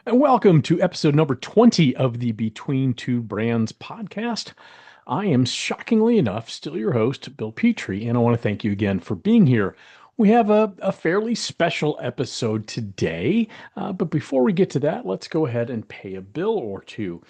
And welcome to episode number 20 of the Between Two Brands podcast. I am shockingly enough still your host, Bill Petrie, and I want to thank you again for being here. We have a fairly special episode today, but before we get to that, let's go ahead and pay a bill or two.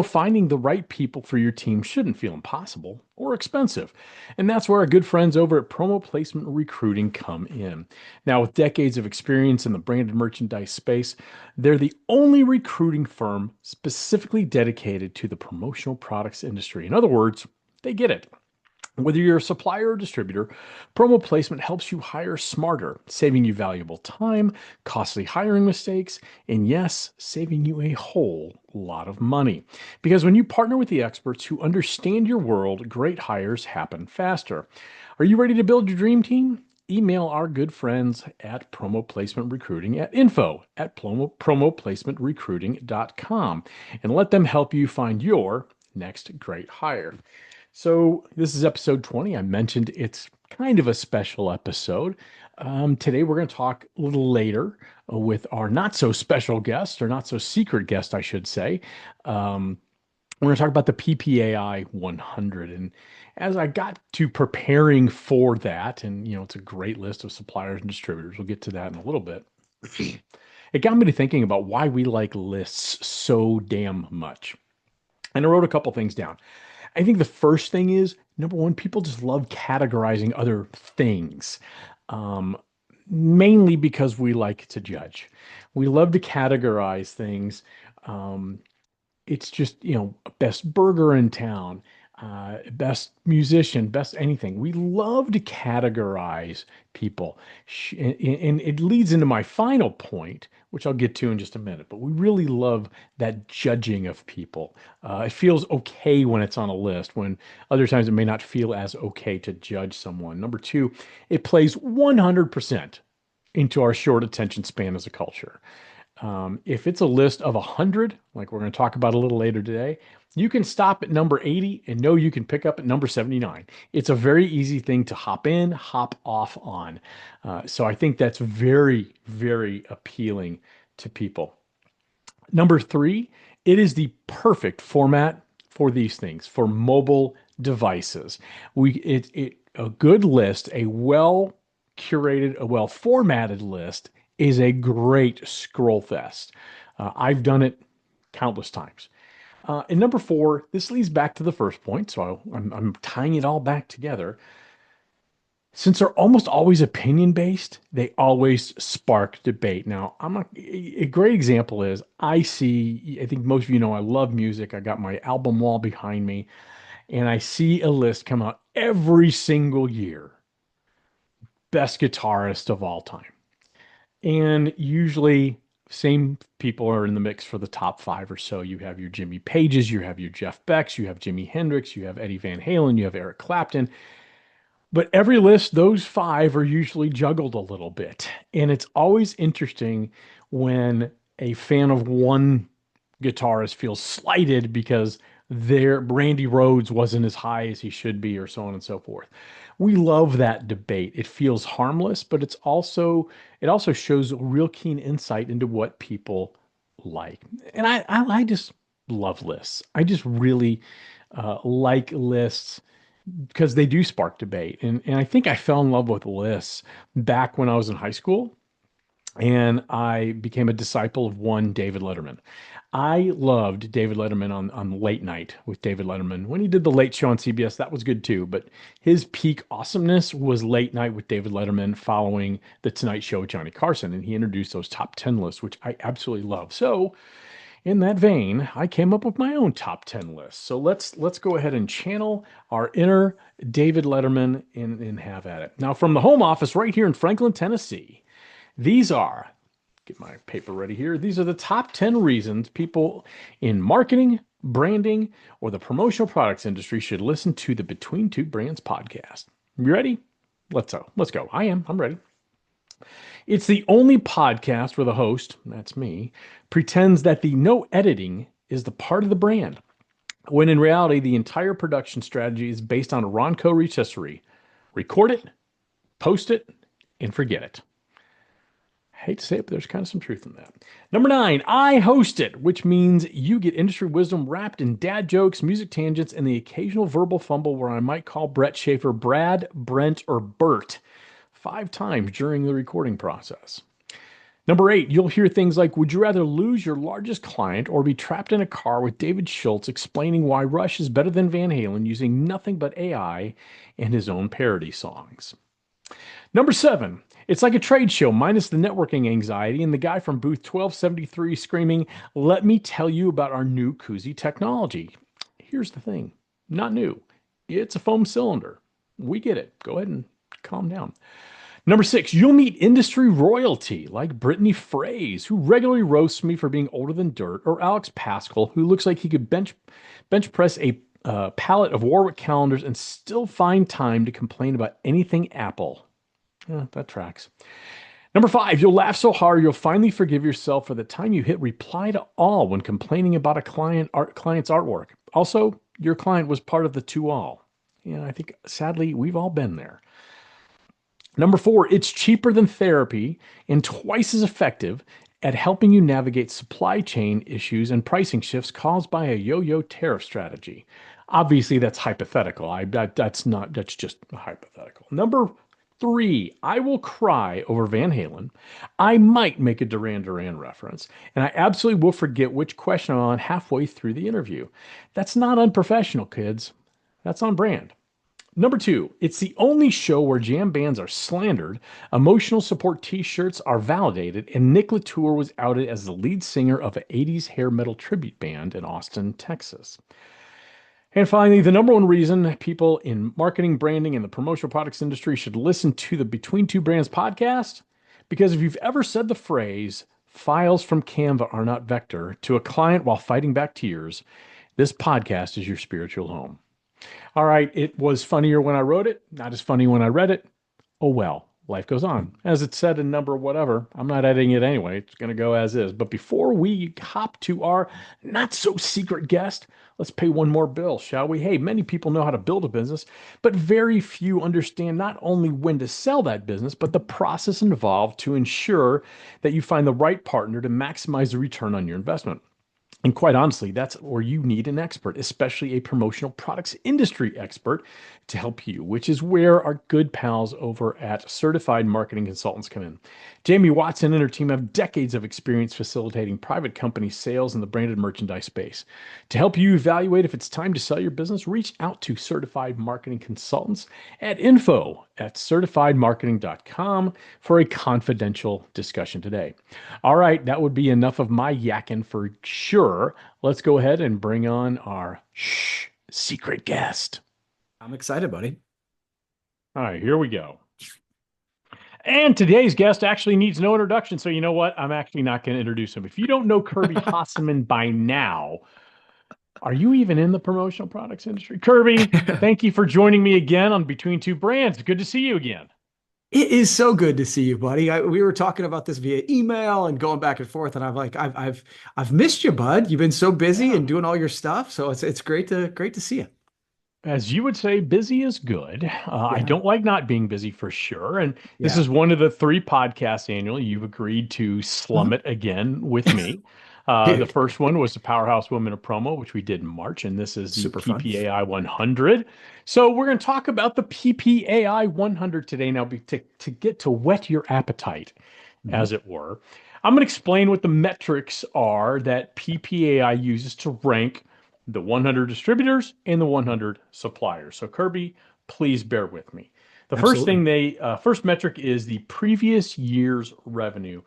Finding the right people for your team shouldn't feel impossible or expensive. And that's where our good friends over at Promo Placement Recruiting come in. Now, with decades of experience in the branded merchandise space, they're the only recruiting firm specifically dedicated to the promotional products industry. In other words, they get it. Whether you're a supplier or distributor, promo placement helps you hire smarter, saving you valuable time, costly hiring mistakes, and yes, saving you a whole lot of money. Because when you partner with the experts who understand your world, great hires happen faster. Are you ready to build your dream team? Email our good friends at Promo Placement Recruiting at info@promoplacementrecruiting.com and let them help you find your next great hire. So, this is episode 20. I mentioned it's kind of a special episode. Today, we're going to talk a little later with our not so special guest, or not so secret guest, I should say. We're going to talk about the PPAI 100. And as I got to preparing for that, and it's a great list of suppliers and distributors, we'll get to that in a little bit. It got me to thinking about why we like lists so damn much. And I wrote a couple things down. I think the first thing is number one, people just love categorizing other things, um, mainly because we like to judge. We love to categorize things. Um, it's just, best burger in town, best musician, best anything. We love to categorize people. And it leads into my final point, which I'll get to in just a minute. But we really love that judging of people. It feels okay when it's on a list, when other times it may not feel as okay to judge someone. Number two, it plays 100% into our short attention span as a culture. If it's a list of 100, like we're going to talk about a little later today, you can stop at number 80 and know you can pick up at number 79. It's a very easy thing to hop in, hop off on. So I think that's very, very appealing to people. Number three, it is the perfect format for these things, for mobile devices. A good list, a well curated, a well formatted list is a great scroll fest. I've done it countless times. And number four, this leads back to the first point, so I'm tying it all back together. Since they're almost always opinion based, they always spark debate. Now, a great example is I think most of you know I love music. I got my album wall behind me, and I see a list come out every single year. Best guitarist of all time. And usually, same people are in the mix for the top five or so. You have your Jimmy Pages, you have your Jeff Becks, you have Jimi Hendrix, you have Eddie Van Halen, you have Eric Clapton. But every list, those five are usually juggled a little bit. And it's always interesting when a fan of one guitarist feels slighted because their Randy Rhoads wasn't as high as he should be, or so on and so forth. We love that debate. It feels harmless, but it also shows a real keen insight into what people like. And I just love lists. I just really like lists because they do spark debate. And I think I fell in love with lists back when I was in high school and I became a disciple of one David Letterman. I loved David Letterman on Late Night with David Letterman. When he did the Late Show on CBS, that was good too. But his peak awesomeness was Late Night with David Letterman following the Tonight Show with Johnny Carson. And he introduced those top 10 lists, which I absolutely love. So in that vein, I came up with my own top 10 list. So let's go ahead and channel our inner David Letterman and have at it. Now, from the home office right here in Franklin, Tennessee, these are, get my paper ready here. These are the top 10 reasons people in marketing, branding, or the promotional products industry should listen to the Between Two Brands podcast. You ready? Let's go. I'm ready. It's the only podcast where the host, that's me, pretends that the no editing is the part of the brand, when in reality, the entire production strategy is based on a Ronco rotisserie. Record it, post it, and forget it. Hate to say it, but there's kind of some truth in that. Number 9, I host it, which means you get industry wisdom wrapped in dad jokes, music tangents, and the occasional verbal fumble where I might call Brett Schaefer Brad, Brent, or Bert 5 times during the recording process. Number 8, you'll hear things like, would you rather lose your largest client or be trapped in a car with David Schultz explaining why Rush is better than Van Halen using nothing but AI and his own parody songs? Number 7, it's like a trade show minus the networking anxiety and the guy from booth 1273 screaming, let me tell you about our new koozie technology. Here's the thing, not new. It's a foam cylinder. We get it. Go ahead and calm down. Number 6, you'll meet industry royalty like Brittany Fraze, who regularly roasts me for being older than dirt, or Alex Pascal, who looks like he could bench press a pallet of Warwick calendars and still find time to complain about anything Apple. That tracks. Number 5, you'll laugh so hard you'll finally forgive yourself for the time you hit reply to all when complaining about a client's artwork. Also, your client was part of the to all. I think sadly we've all been there. Number 4, it's cheaper than therapy and twice as effective at helping you navigate supply chain issues and pricing shifts caused by a yo-yo tariff strategy. Obviously, that's hypothetical. That's just hypothetical. Number 3, I will cry over Van Halen. I might make a Duran Duran reference, and I absolutely will forget which question I'm on halfway through the interview. That's not unprofessional, kids. That's on brand. Number 2, it's the only show where jam bands are slandered, emotional support t-shirts are validated, and Nick Latour was outed as the lead singer of an 80s hair metal tribute band in Austin, Texas. And finally, the number one reason people in marketing, branding, and the promotional products industry should listen to the Between Two Brands podcast, because if you've ever said the phrase, files from Canva are not vector, to a client while fighting back tears, this podcast is your spiritual home. All right, it was funnier when I wrote it, not as funny when I read it. Oh well, life goes on. As it said in number whatever, I'm not editing it anyway. It's going to go as is. But before we hop to our not so secret guest, let's pay one more bill, shall we? Hey, many people know how to build a business, but very few understand not only when to sell that business, but the process involved to ensure that you find the right partner to maximize the return on your investment. And quite honestly, that's where you need an expert, especially a promotional products industry expert to help you, which is where our good pals over at Certified Marketing Consultants come in. Jamie Watson and her team have decades of experience facilitating private company sales in the branded merchandise space. To help you evaluate if it's time to sell your business, reach out to Certified Marketing Consultants at info@certifiedmarketing.com for a confidential discussion today. All right, that would be enough of my yakking for sure. Let's go ahead and bring on our secret guest. I'm excited, buddy. All right, here we go. And today's guest actually needs no introduction. So you know what? I'm actually not going to introduce him. If you don't know Kirby Hasseman by now, are you even in the promotional products industry? Kirby, thank you for joining me again on Between Two Brands. Good to see you again. It is so good to see you, buddy. We were talking about this via email and going back and forth, and I'm like, I've missed you, bud. You've been so busy and doing all your stuff, so it's great to see you. As you would say, busy is good. I don't like not being busy for sure. And this Yeah. is one of the 3 podcasts annually. You've agreed to slum it again with me. The Dude, first one was the Powerhouse Women of Promo, which we did in March, and this is the super fun. PPAI 100. So we're going to talk about the PPAI 100 today. Now, to get to whet your appetite, as it were, I'm going to explain what the metrics are that PPAI uses to rank the 100 distributors and the 100 suppliers. So Kirby, please bear with me. The first Absolutely. thing first metric is the previous year's revenue.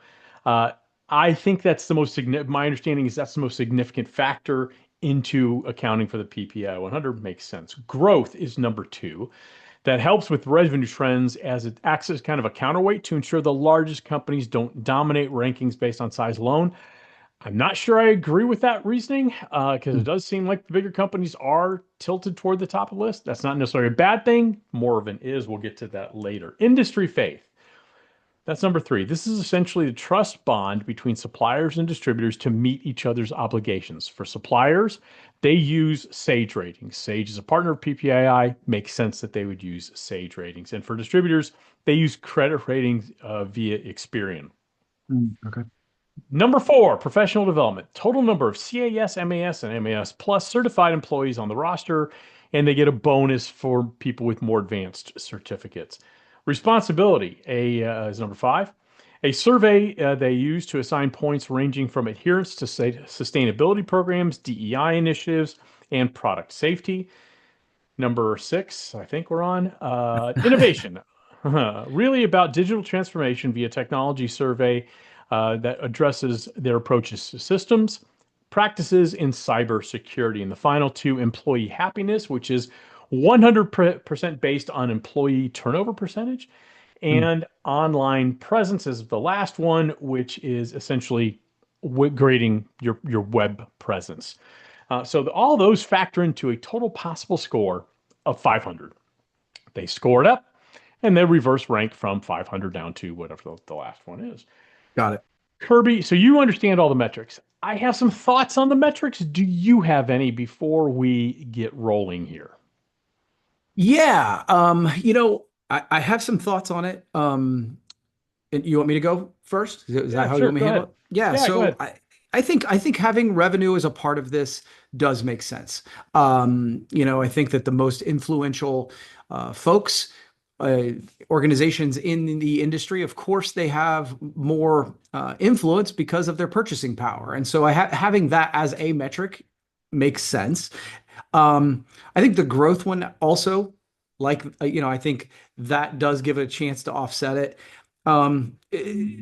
I think that's the most significant. My understanding is that's the most significant factor into accounting for the PPI 100. Makes sense. Growth is number 2. That helps with revenue trends as it acts as kind of a counterweight to ensure the largest companies don't dominate rankings based on size alone. I'm not sure I agree with that reasoning because it does seem like the bigger companies are tilted toward the top of the list. That's not necessarily a bad thing. More of an is. We'll get to that later. Industry faith. That's number 3. This is essentially the trust bond between suppliers and distributors to meet each other's obligations. For suppliers, they use Sage ratings. Sage is a partner of PPAI. Makes sense that they would use Sage ratings. And for distributors, they use credit ratings via Experian. Okay. Number four, professional development. Total number of CAS, MAS, and MAS plus certified employees on the roster, and they get a bonus for people with more advanced certificates. Responsibility is number five. A survey they use to assign points ranging from adherence to sustainability programs, DEI initiatives, and product safety. Number six, I think we're on innovation. Really about digital transformation via technology survey that addresses their approaches to systems, practices in cybersecurity. And the final two, employee happiness, which is 100% based on employee turnover percentage, Mm. and online presence is the last one, which is essentially grading your web presence. So all those factor into a total possible score of 500. They score it up and then reverse rank from 500 down to whatever the last one is. Got it. Kirby, so you understand all the metrics. I have some thoughts on the metrics. Do you have any before we get rolling here? Yeah. I have some thoughts on it. And you want me to go first? Is that Yeah, how you sure. want me to Go handle ahead. it? Yeah. Yeah, go So ahead. I think having revenue as a part of this does make sense. I think that the most influential folks, uh, organizations in the industry, of course, they have more influence because of their purchasing power, and so having that as a metric makes sense. I think the growth one also, like, I think that does give it a chance to offset it.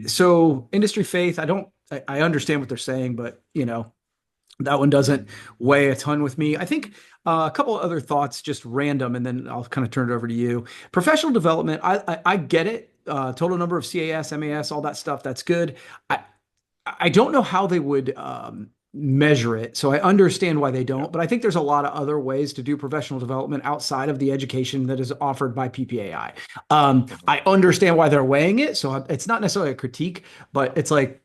So industry faith, I understand what they're saying, but that one doesn't weigh a ton with me. I think a couple of other thoughts, just random, and then I'll kind of turn it over to you. Professional development, I get it. Total number of CAS, MAS, all that stuff, that's good. I I don't know how they would measure it, so I understand why they Yeah. don't. But I think there's a lot of other ways to do professional development outside of the education that is offered by PPAI. Mhm. I understand why they're weighing it, so it's not necessarily a critique, but it's like,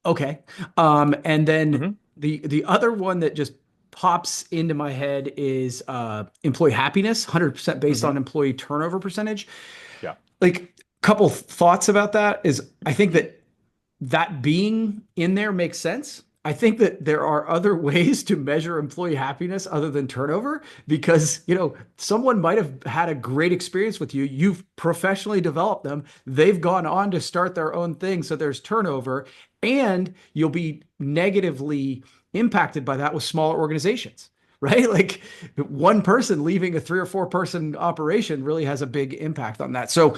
okay. And then Mhm. the other one that just pops into my head is employee happiness, 100% based on Mhm. employee turnover percentage. Yeah. Like, couple thoughts about that is, I think that being in there makes sense. I think that there are other ways to measure employee happiness other than turnover, because, someone might have had a great experience with you. You've professionally developed them. They've gone on to start their own thing. So there's turnover, and you'll be negatively impacted by that with smaller organizations, right? Like, one person leaving a 3 or 4 person operation really has a big impact on that. So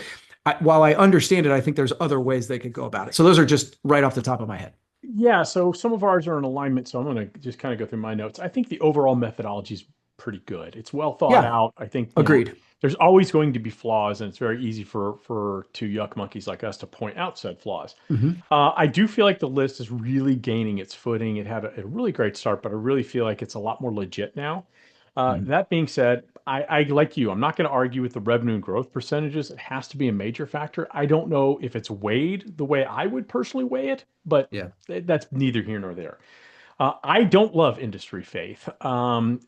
while I understand it, I think there's other ways they could go about it. So those are just right off the top of my head. Yeah, so some of ours are in alignment, so I'm going to just kind of go through my notes. I think the overall methodology is pretty good. It's well thought Yeah, out. I think, agreed. there's always going to be flaws, and it's very easy for two yuck monkeys like us to point out said flaws. Hmm. I do feel like the list is really gaining its footing. It had a really great start, but I really feel like it's a lot more legit now. Hmm. That being said, I like you. I'm not going to argue with the revenue and growth percentages. It has to be a major factor. I don't know if it's weighed the way I would personally weigh it, but Yeah. that's neither here nor there. I don't love industry faith.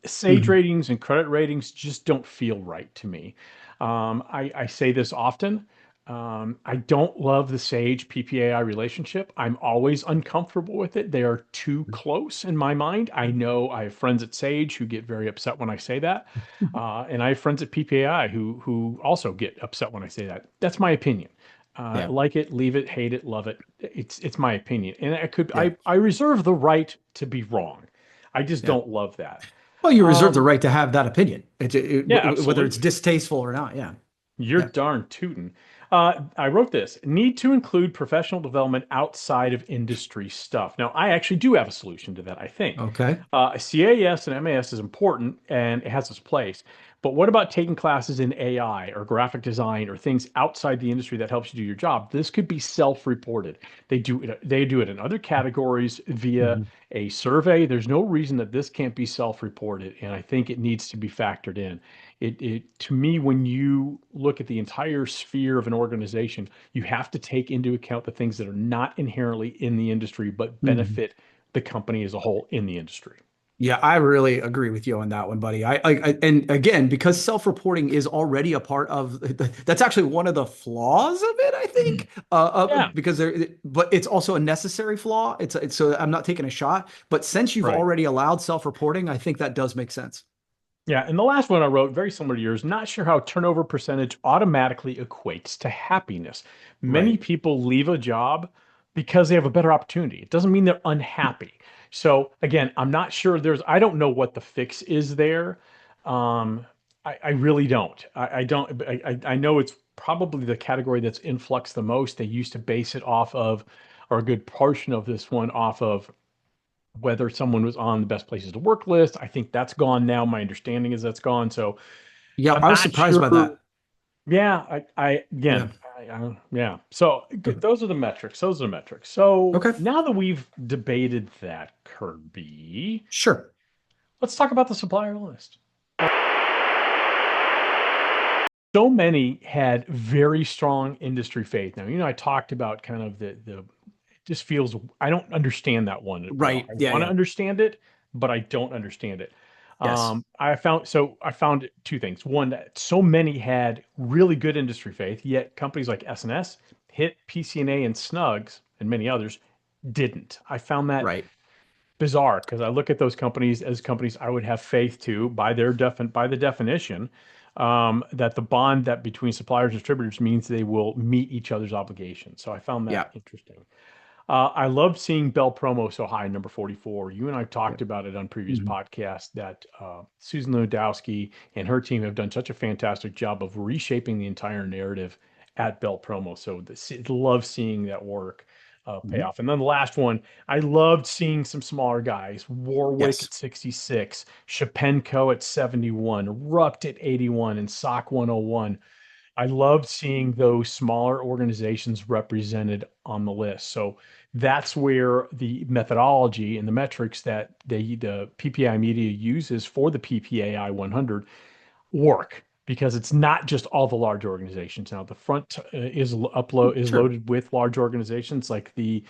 Sage Hmm. ratings and credit ratings just don't feel right to me. I say this often. I don't love the Sage PPAI relationship. I'm always uncomfortable with it. They are too close in my mind. I know I have friends at Sage who get very upset when I say that, and I have friends at PPAI who also get upset when I say that. That's my opinion. Yeah. Like it, leave it, hate it, love it. It's my opinion, and Yeah. I reserve the right to be wrong. I just Yeah. don't love that. Well, you reserve the Um, right to have that opinion, yeah, whether it's absolutely. distasteful or not. Yeah. You're Yeah. darn tootin'. I wrote this need to include professional development outside of industry stuff. Now, I actually do have a solution to that, I think. Okay. CAS and MAS is important and it has its place. But what about taking classes in AI or graphic design or things outside the industry that helps you do your job? This could be self-reported. They do it in other categories via Hmm. a survey. There's no reason that this can't be self-reported, and I think it needs to be factored in. It to me, when you look at the entire sphere of an organization, you have to take into account the things that are not inherently in the industry but Hmm. benefit the company as a whole in the industry. Yeah, I really agree with you on that one, buddy. And again, because self-reporting is already a part of that's actually one of the flaws of it, I think. Yeah, Because but it's also a necessary flaw. It's so I'm not taking a shot, but since you've right. already allowed self-reporting, I think that does make sense. Yeah, and the last one I wrote, very similar to yours, not sure how turnover percentage automatically equates to happiness. Many Right. people leave a job because they have a better opportunity. It doesn't mean they're unhappy. So again, I'm not sure I don't know what the fix is there. Um, I really don't. I don't, I know it's probably the category that's in flux the most. They used to base it off of, or a good portion of this one off of whether someone was on the best places to work list. I think that's gone now. My understanding is that's gone. So Yeah, I'm I was not surprised by sure. that. Yeah, Yeah. again, yeah. So those are the metrics. Those are the metrics. So Okay. now that we've debated that, Kirby, Sure. let's talk about the supplier list. So many had very strong industry faith. Now, I talked about kind of the it just feels I don't understand that one well. Right. I Yeah, want to yeah. understand it, but I don't understand it. Yes. I found two things. One, that so many had really good industry faith, yet companies like SNS, HIT, PCNA, and Snugs, and many others didn't. I found that Right. bizarre because I look at those companies as companies I would have faith to by the definition, that the bond that between suppliers and distributors means they will meet each other's obligations. So I found that Yeah. interesting. I love seeing Bell Promo so high, number 44. You and I Yeah. talked about it on previous Mhm. podcasts that Susan Lewandowski and her team have done such a fantastic job of reshaping the entire narrative at Bell Promo. So love seeing that work pay Mhm. off. And then the last one, I loved seeing some smaller guys. Warwick Yes. at 66, Shapenko at 71, Rupt at 81, and SOC 101. I loved seeing those smaller organizations represented on the list. So that's where the methodology and the metrics that the PPI media uses for the PPAI 100 work because it's not just all the large organizations. Now the front is Sure. loaded with large organizations like the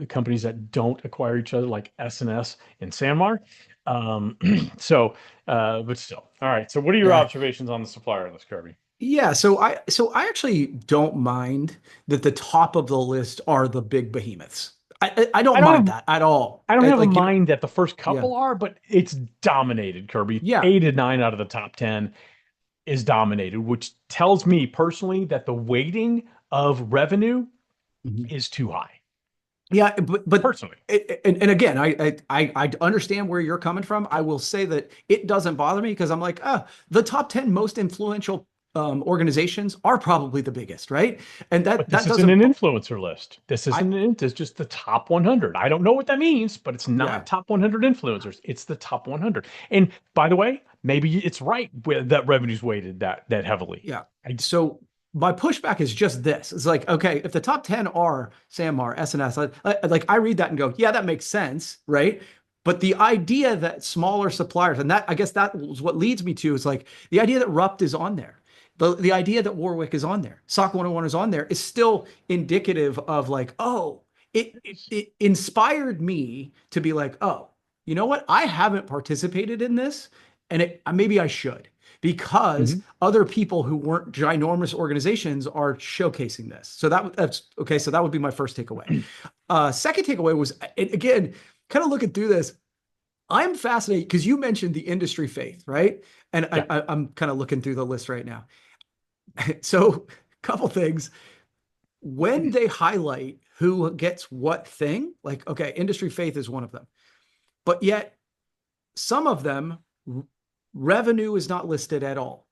companies that don't acquire each other, like SNS and Sanmar. Um, but still, all right. So what are your Yeah. observations on the supplier list, Kirby? Yeah, so I actually don't mind that the top of the list are the big behemoths. I I don't don't mind have that at all. I don't have a Like mind that the first yeah, couple are, but it's dominated, Kirby. yeah, 8 to 9 out of the top 10 is dominated, which tells me personally that the weighting of revenue mhm. is too high. Yeah. But Personally. and again, I understand where you're coming from. I will say that it doesn't bother me because I'm like, the top 10 most influential organizations are probably the biggest, right? And But this that isn't an doesn't influencer list. I It's just the top 100. I don't know what that means, but it's not yeah. top 100 influencers. It's the top 100. And by the way, maybe it's right that revenue's weighted that heavily. Yeah. I So my pushback is just this. It's like, okay, if the top 10 are SAMR, SNS, like I read that and go, yeah, that makes sense, right? But the idea that smaller suppliers, and that I guess that was what leads me to is like the idea that Rupt is on there. The idea that Warwick is on there, SOC 101 is on there is still indicative of like, oh, it inspired me to be like, oh, you know what? I haven't participated in this, and maybe I should because Mhm. other people who weren't ginormous organizations are showcasing this. So that's okay. So that would be my first takeaway. Second takeaway was again, kind of looking through this. I'm fascinated because you mentioned the industry faith, right? And Yeah. I'm kind of looking through the list right now. So, couple things. When they highlight who gets what thing, like, okay, industry faith is one of them, but yet some of them, revenue is not listed at all.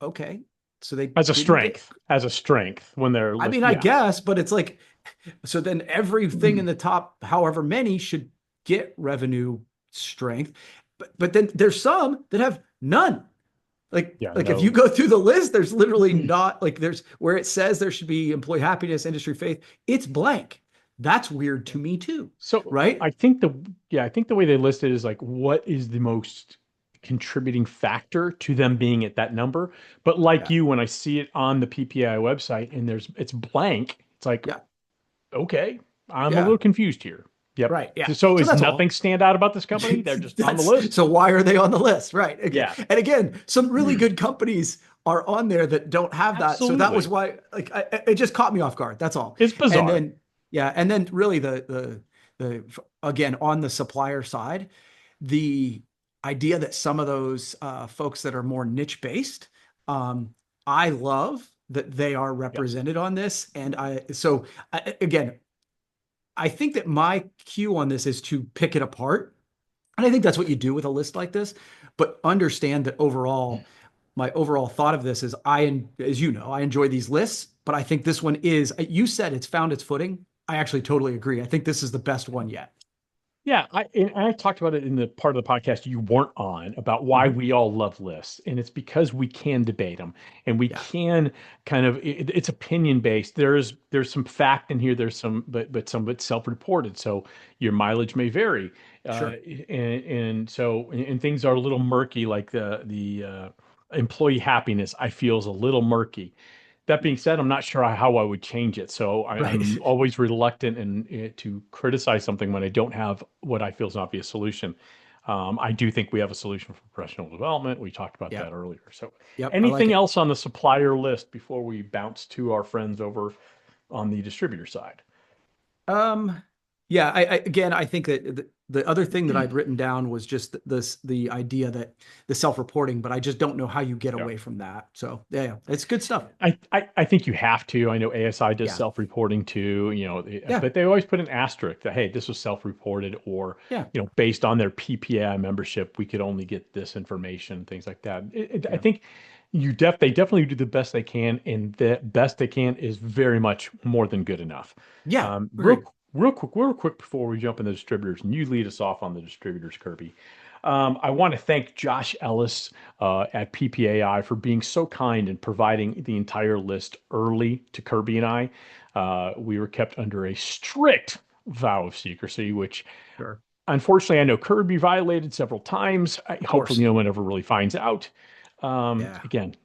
Okay. So they didn't get, As a strength when they're I list. mean, I Yeah. guess, but it's like, so then everything in the top, however many, should get revenue strength. But then there's some that have none. Yeah. Like if you No. go through the list, there's literally not like there's where it says there should be employee happiness, industry faith, it's blank. That's weird to me too, So right? I think the way they list it is like what is the most contributing factor to them being at that number. But like Yeah, you, when I see it on the PPI website and it's blank, it's like, yeah, okay, I'm a yeah. little confused here. Yep. Right. Yeah. So So is that's all. nothing stand out about this company? They're just on the That's list. so why are they on the list? Right. Okay. Yeah. And again, some really good companies are on there that don't have that. So that was Absolutely. why it just caught me off guard. That's all. It's And bizarre. then yeah, and then really the again on the supplier side, the idea that some of those folks that are more niche based, I love that they are Yep. represented on this. And again, I think that my cue on this is to pick it apart. And I think that's what you do with a list like this. But understand that overall, my overall thought of this is as you know, I enjoy these lists, but I think this one is, you said it's found its footing. I actually totally agree. I think this is the best one yet. Yeah, I talked about it in the part of the podcast you weren't on about why Mhm. we all love lists, and it's because we can debate them and we Yeah, can kind of it's opinion based. There's some fact in here. There's some, but some of it's self-reported, so your mileage may vary, uh, sure. and things are a little murky. Like the employee happiness, I feel is a little murky. That being said, I'm not sure how I would change it. So Right. I'm always reluctant to criticize something when I don't have what I feel is an obvious solution. I do think we have a solution for professional development. We talked about Yeah. that earlier. So, Yep. I like anything it. else on the supplier list before we bounce to our friends over on the distributor side? Um, yeah, again, I think that the other thing that I'd written down was just the idea that the self-reporting, but I just don't know how you get Yeah. away from that. So yeah, it's good stuff. I think you have to. I know ASI does Yeah. self-reporting too, Yeah. but they always put an asterisk that, hey, this was self-reported or, Yeah. based on their PPAI membership, we could only get this information, things like that. I Yeah. think they definitely do the best they can, and the best they can is very much more than good enough. Yeah. Real, Agreed. real quick before we jump into the distributors, and you lead us off on the distributors, Kirby. I want to thank Josh Ellis at PPAI for being so kind and providing the entire list early to Kirby and I. We were kept under a strict vow of secrecy, which Sure. unfortunately I know Kirby violated several times. Of Hopefully, course. no one ever really finds out. Yeah. Again,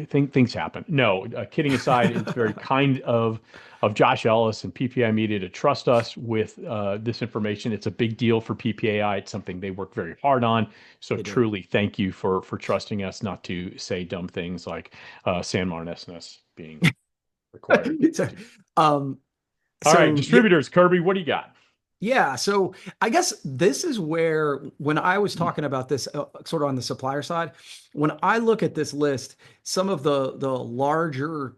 things happen. No, kidding aside, it's very kind of Josh Ellis and PPI Media to trust us with this information. It's a big deal for PPAI. It's something they work very hard on. So They do. truly, thank you for trusting us not to say dumb things like San Marnesness being required So, to. um, All right, so yeah, distributors, Kirby, what do you got? yeah. So I guess this is where, when I was talking about this, sort of on the supplier side, when I look at this list, some of the larger,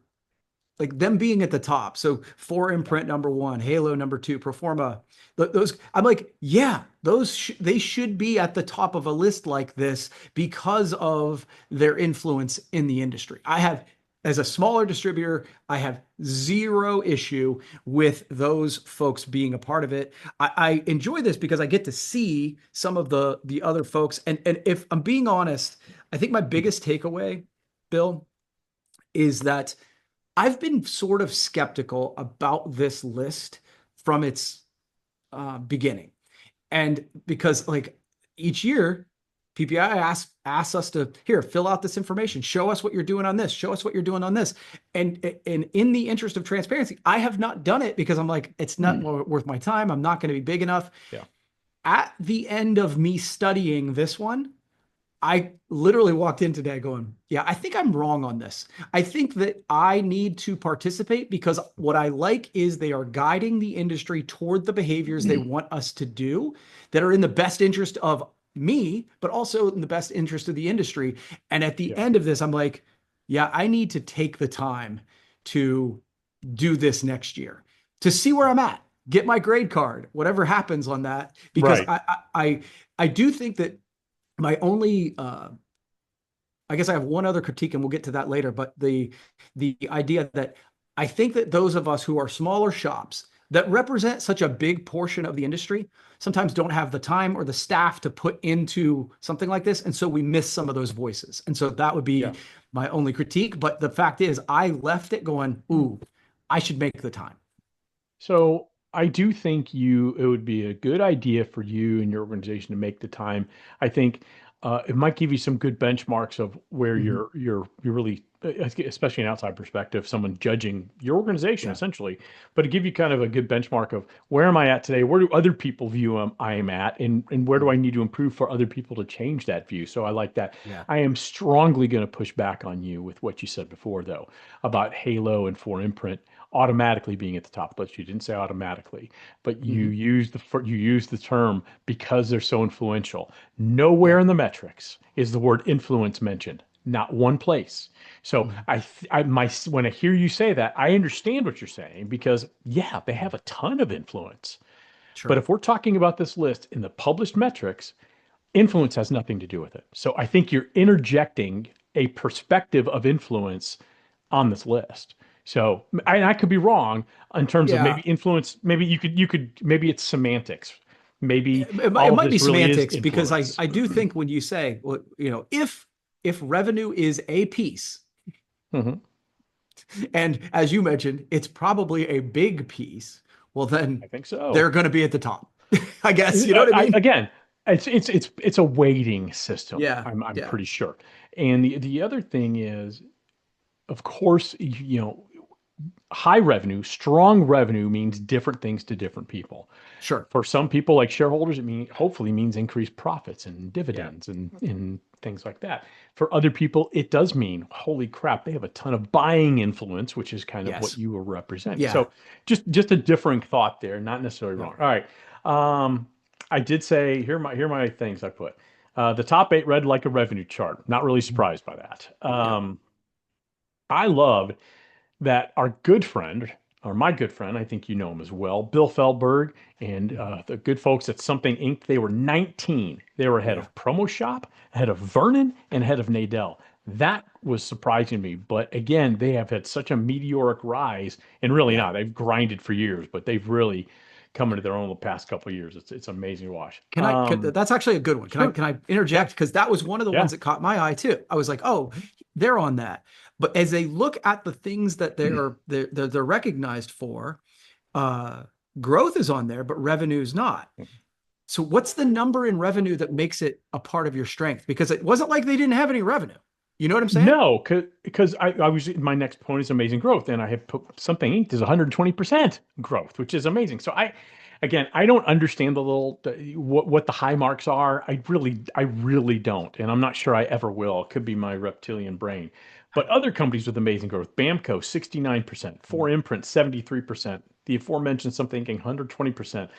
like them being at the top. So for Yeah, imprint number one, Halo number two, Proforma, those I'm like, yeah, they should be at the top of a list like this because of their influence in the industry. As a smaller distributor, I have zero issue with those folks being a part of it. I enjoy this because I get to see some of the other folks. And if I'm being honest, I think my biggest takeaway, Bill, is that I've been sort of skeptical about this list from its beginning. And because like each year, PPI asks us to here, fill out this information, show us what you're doing on this, show us what you're doing on this. And in the interest of transparency, I have not done it because I'm like, it's not worth my time. I'm not going to be big enough. yeah, At the end of me studying this one, I literally walked in today going, yeah, I think I'm wrong on this. I think that I need to participate because what I like is they are guiding the industry toward the behaviors they want us to do that are in the best interest of me, but also in the best interest of the industry. And at the yeah. end of this, I'm like, yeah, I need to take the time to do this next year to see where I'm at, get my grade card, whatever happens on that, because Right. I do think that my only I guess I have one other critique and we'll get to that later, but the idea that I think that those of us who are smaller shops that represent such a big portion of the industry sometimes don't have the time or the staff to put into something like this, and so we miss some of those voices. And so that would Yeah. be my only critique, but the fact is I left it going, ooh, I should make the time. So I do think it would be a good idea for you and your organization to make the time. I think it might give you some good benchmarks of where Mhm. you're really especially an outside perspective, someone judging your organization Yeah. essentially, but to give you kind of a good benchmark of where am I at today? Where do other people view I am at? And where do I Mhm. need to improve for other people to change that view? So I like that. Yeah. I am strongly going to push back on you with what you said before, though, about Halo and 4imprint automatically being at the top of the list. You didn't say automatically, but Hmm. you used the term because they're so influential. Nowhere Yeah. in the metrics is the word influence mentioned. Not one place. So Mhm. when I hear you say that, I understand what you're saying because yeah, they have a ton of influence. But Sure. if we're talking about this list in the published metrics, influence has nothing to do with it. So I think you're interjecting a perspective of influence on this list. So I could be wrong in terms of maybe Yeah. influence. Maybe maybe it's semantics. Maybe It all of might be this really is semantics because influence. I do think when you say, well, if revenue is a piece, Mhm. and as you mentioned, it's probably a big piece, well, then I think so. they're going to be at the top. I guess, you know what I mean? Again, it's a weighting system. Yeah. I'm Yeah. pretty sure. And the other thing is, of course, high revenue, strong revenue means different things to different people. Sure. For some people, like shareholders, hopefully means increased profits and Yeah. dividends and things like that. For other people, it does mean, holy crap, they have a ton of buying influence, which is kind of what Yes. you were representing. Yeah. So just a differing thought there, not necessarily Yeah. wrong. All right. Um, I did say here are my things I put. The top eight read like a revenue chart. Not really Mhm. surprised by that. Yeah. I love that our good friend, or my good friend, I think you know him as well, Bill Feldberg and Mhm. the good folks at Something Inc. They were 19. They were ahead Yeah. of Promo Shop, ahead of Vernon, and ahead of Nadell. That was surprising to me. But again, they have had such a meteoric rise, and really Yeah. not. They've grinded for years, but they've really come into their own the past couple of years. It's amazing to watch. That's actually a good one. Sure. Can I Yeah. interject? Because that was one of the Yeah. ones that caught my eye too. I was like, oh, they're on that. But as they look at the things that they're recognized for, uh, growth is on there, but revenue is not. So what's the number in revenue that makes it a part of your strength? Because it wasn't like they didn't have any revenue. You know what I'm saying? No, because I was my next point is amazing growth, and I have put Something Inc. is 120% growth, which is amazing. So again, I don't understand what the high marks are. I really don't, and I'm not sure I ever will. It could be my reptilian brain. But other companies with amazing growth, Bamco 69%, 4imprint 73%, the aforementioned Something Inc. 120%.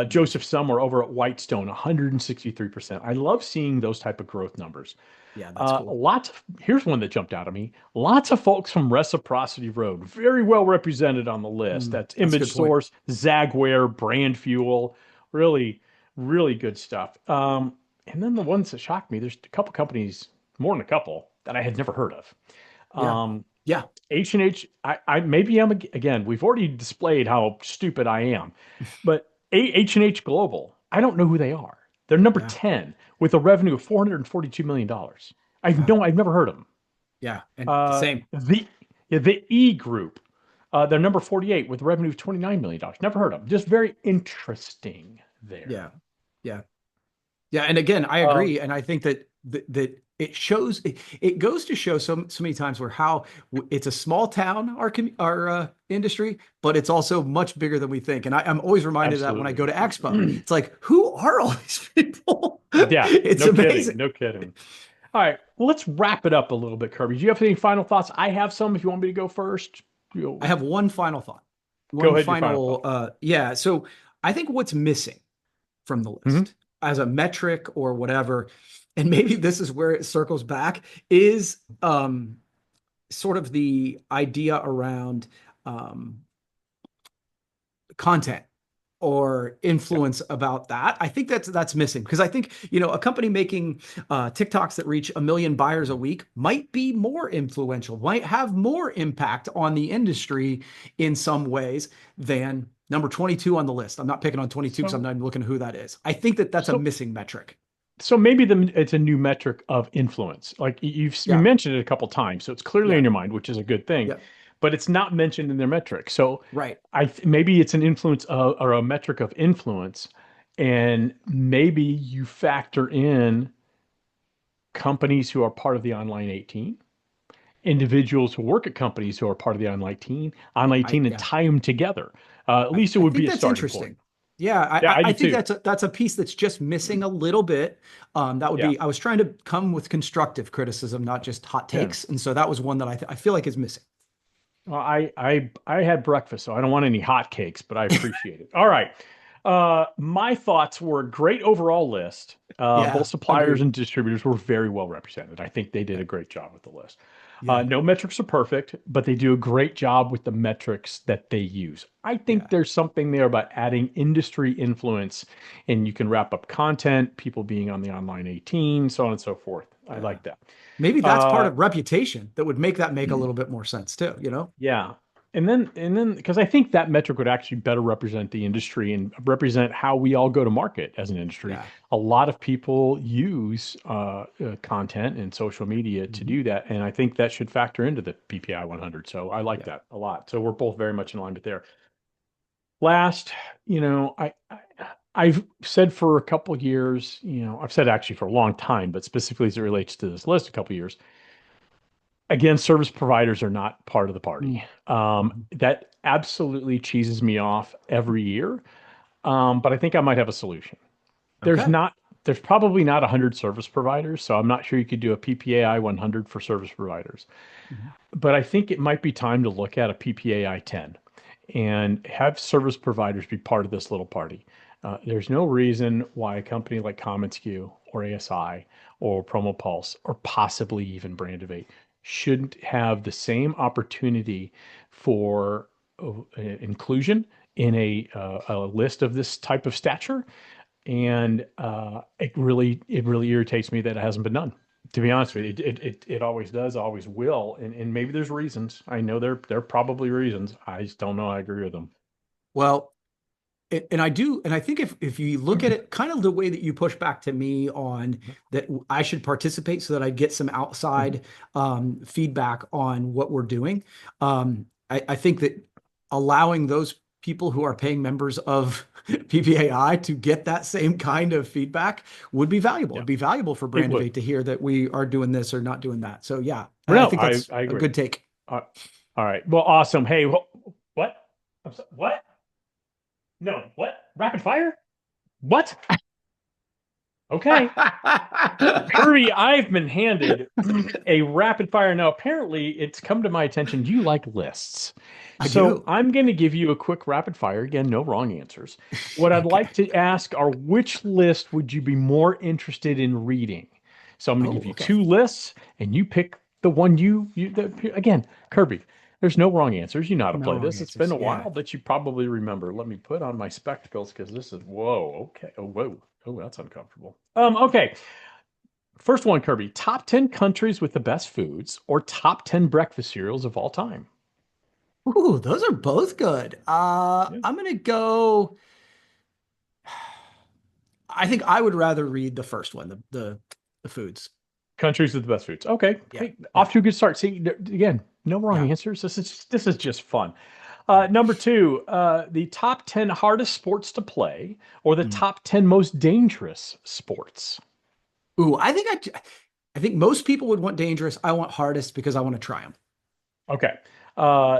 Joseph Summer over at Whitestone 163%. I love seeing those type of growth numbers. Yeah, that's cool. Here's one that jumped out at me. Lots of folks from Reciprocity Road, very well represented on the list. That's That's a good Image point. Source, Zagware, Brand Fuel, really, really good stuff. And then the ones that shocked me, there's a couple companies, more than a couple, that I had never heard of. Yeah. Um, Yeah. H&H, I maybe I'm again, we've already displayed how stupid I am, but H&H Global, I don't know who they are. They're number Yeah. 10 with a revenue of $442 million. Yeah. I've never heard of them. Yeah. And Uh, same. the the E Group, they're number 48 with a revenue of $29 million. Never heard of them. Just very interesting there. Yeah. Yeah. Yeah, and again, I Um, agree, and I think that it shows it goes to show so many times where how it's a small town our industry, but it's also much bigger than we think. And I'm always reminded of that when I Absolutely. go to Expo. It's like, who are all these people? Yeah, It's no kidding. amazing. No kidding. All right, well, let's wrap it up a little bit, Kirby. Do you have any final thoughts? I have some if you want me to go first. I have one final thought. Go One ahead, your final final thought. yeah. So I think what's missing from the Mhm. list as a metric or whatever, and maybe this is where it circles back, is sort of the idea around um, content or Yeah. influence about that. I think that's missing because I think a company making TikToks that reach 1 million buyers a week might be more influential, might have more impact on the industry in some ways than number 22 on the list. I'm not picking on 22 because I'm So, not even looking at who that is. I think that's a so, missing metric. so maybe it's a new metric of influence. Like you Yeah, mentioned it a couple times, so it's clearly yeah, in your mind, which is a good thing. yeah. But it's not mentioned in their metric. So Right. maybe it's an influence or a metric of influence, and maybe you factor in companies who are part of the online 18 individuals who work at companies who are part of the online I team and yeah. tie them together. At least it I would think be a that's starting point. interesting. Yeah, Yeah, I I do think too. that's a piece that's just missing a little bit. That would Yeah. be I was trying to come with constructive criticism, not just hot Yeah. takes, and so that was one that I feel like is missing. Well, I had breakfast, so I don't want any hot cakes, but I appreciate it. All right. My thoughts were a great overall list. Both Yeah, suppliers agreed. and distributors were very well represented. I think they did Yeah, a great job with the list. yeah, No metrics are perfect, but they do a great job with the metrics that they use. I think yeah, there's something there about adding industry influence, and you can wrap up content, people being on the online 18, so on and so forth. I yeah. like that. Maybe that's part Uh, of reputation that would make that make a little bit more sense too, you know? Yeah. And then because I think that metric would actually better represent the industry and represent how we all go to market as an industry. Yeah. A lot of people use content and social media to Mhm. do that, and I think that should factor into the PPI 100. So I like Yeah. that a lot. So we're both very much in line with there. Last, I've said for a couple of years, I've said actually for a long time, but specifically as it relates to this list, a couple of years, again, service providers are not part of the party. Mhm. That absolutely cheeses me off every year. But I think I might have a solution. There's Okay. not, there's probably not 100 service providers, so I'm not sure you could do a PPAI 100 for service providers. Mhm. But I think it might be time to look at a PPAI 10 and have service providers be part of this little party. There's no reason why a company like commonsku or ASI or Promo Pulse or possibly even Brandivate shouldn't have the same opportunity for inclusion in a list of this type of stature. And it really irritates me that it hasn't been done. To be honest with you, it always does, always will, and maybe there's reasons. I know there are probably reasons. I just don't know. I agree with them. Well, and I do, and I think if you look at it kind of the way that you push back to me on that I should participate so that I get some Mhm. outside feedback on what we're doing, I think that allowing those people who are paying members of PPAI to get that same kind of feedback would be valuable. Yeah, It'd be valuable for it would. Brandivate to hear that we are doing this or not doing that. So yeah, I No, think I that's I a agree. good take. Uh, all right. Well, awesome. Hey, what? What? No, what? Rapid fire? What? Okay. Kirby, I've been handed a rapid fire. Now, apparently, it's come to my attention you like lists. I So do. I'm going to give you a quick rapid fire. Again, no wrong answers. What I'd Okay. like to ask are which list would you be more interested in reading? So I'm going to Oh, give you okay. two lists, and you pick the one again, Kirby, there's no wrong answers. You know how to No play wrong this. It's been answers. a Yeah. while, but you probably remember. Let me put on my spectacles because this is, whoa, okay. Oh, whoa. Oh, that's uncomfortable. Okay. First one, Kirby. Top 10 countries with the best foods or top 10 breakfast cereals of all time? Ooh, those are both good. Yeah. I'm gonna go. I think I would rather read the first one, the foods. Countries with the best foods. Okay. Yeah, Hey, yeah, off to a good start. See, again, no wrong yeah. answers. This is just fun. Number two, the top 10 hardest sports to play or the Mm. top 10 most dangerous sports. Ooh, I think most people would want dangerous. I want hardest because I want to try them. Okay.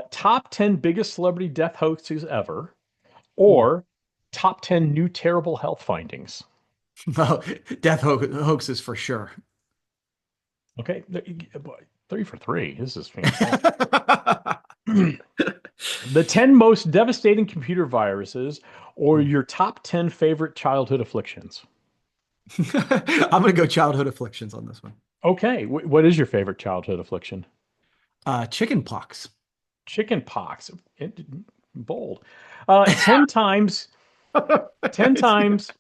Top 10 biggest celebrity death hoaxes ever Mm. or top 10 new terrible health findings. Well, hoaxes for sure. Okay. Boy, 3 for 3. This is fantastic. The 10 most devastating computer viruses or Mm. your top 10 favorite childhood afflictions. I'm gonna go childhood afflictions on this one. Okay, what is your favorite childhood affliction? Chicken pox. Chicken pox. Bold. 10 times, 10 times,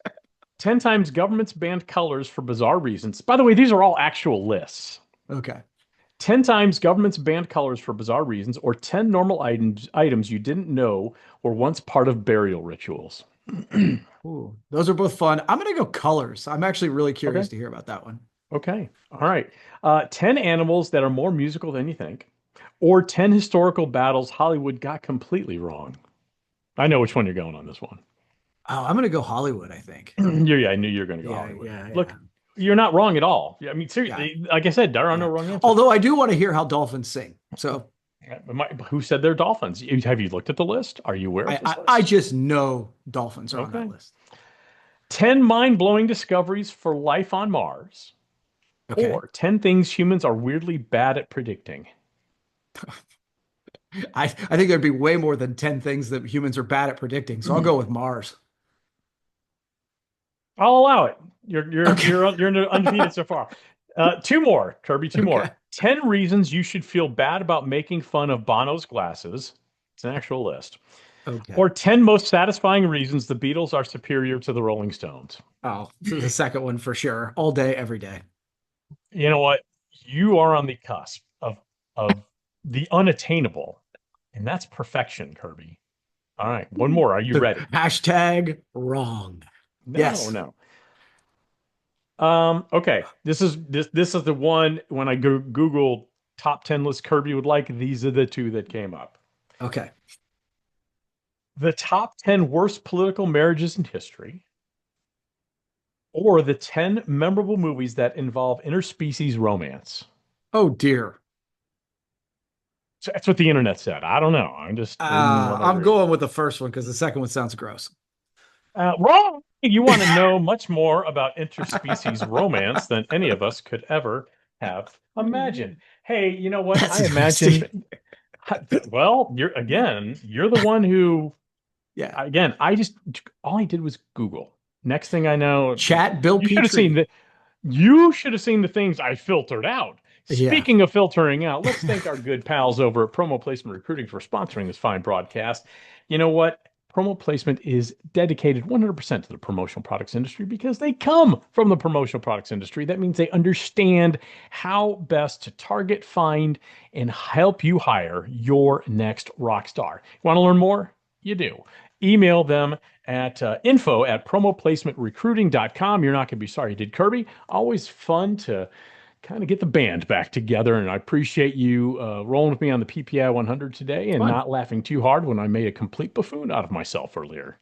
10 times governments banned colors for bizarre reasons. By the way, these are all actual lists. Okay. 10 times governments banned colors for bizarre reasons, or 10 normal items you didn't know were once part of burial rituals. Ooh, those are both fun. I'm gonna go colors. I'm actually really Okay. curious to hear about that one. Okay. All right. 10 animals that are more musical than you think, or 10 historical battles Hollywood got completely wrong. I know which one you're going on this one. Oh, I'm gonna go Hollywood, I think. Yeah, I knew you were going to go Yeah, Hollywood. yeah, Look, yeah. You're not wrong at all. I mean, Yeah. seriously, like I said, there are no Yeah. wrong answers. Although I do want to hear how dolphins sing. So Who said they're dolphins? Have you looked at the list? Are you aware of this I list? just know dolphins are on that Okay. list. 10 mind-blowing discoveries for life on Mars, Okay. or 10 things humans are weirdly bad at predicting. I think there'd be way more than 10 things that humans are bad at predicting. So I'll go with Mars. I'll allow it. Okay. You're undefeated so far. Two more, Kirby. Two Okay. more. 10 reasons you should feel bad about making fun of Bono's glasses. It's an actual list. Okay. Or 10 most satisfying reasons the Beatles are superior to the Rolling Stones. Oh, this is the second one for sure. All day, every day. You know what? You are on the cusp of the unattainable, and that's perfection, Kirby. All right, one more. Are you ready? Hashtag wrong. No, Yes. no. Okay. This is the one when I Google top 10 list Kirby would like, these are the two that came up. Okay. The top 10 worst political marriages in history, or the 10 memorable movies that involve interspecies romance. Oh dear. So that's what the internet said. I don't know. I'm just reading what I I'm read. going with the first one because the second one sounds gross. Wrong. You want to know much more about interspecies romance than any of us could ever have imagined. Hey, you know what? That's I nasty. imagine. Well, you're the one who, Yeah. again, all I did was Google. Next thing I know, Chat Bill you should have seen Petrie. that. You should have seen the things I filtered out. Yeah. Speaking of filtering out, let's thank our good pals over at Promo Placement Recruiting for sponsoring this fine broadcast. You know what? Promo Placement is dedicated 100% to the promotional products industry because they come from the promotional products industry. That means they understand how best to target, find, and help you hire your next rock star. Want to learn more? You do. Email them at info at promoplacementrecruiting.com. You're not going to be sorry you did, Kirby. Always fun to kind of get the band back together. And I appreciate you rolling with me on the PPAI 100 today and Fun. not laughing too hard when I made a complete buffoon out of myself earlier.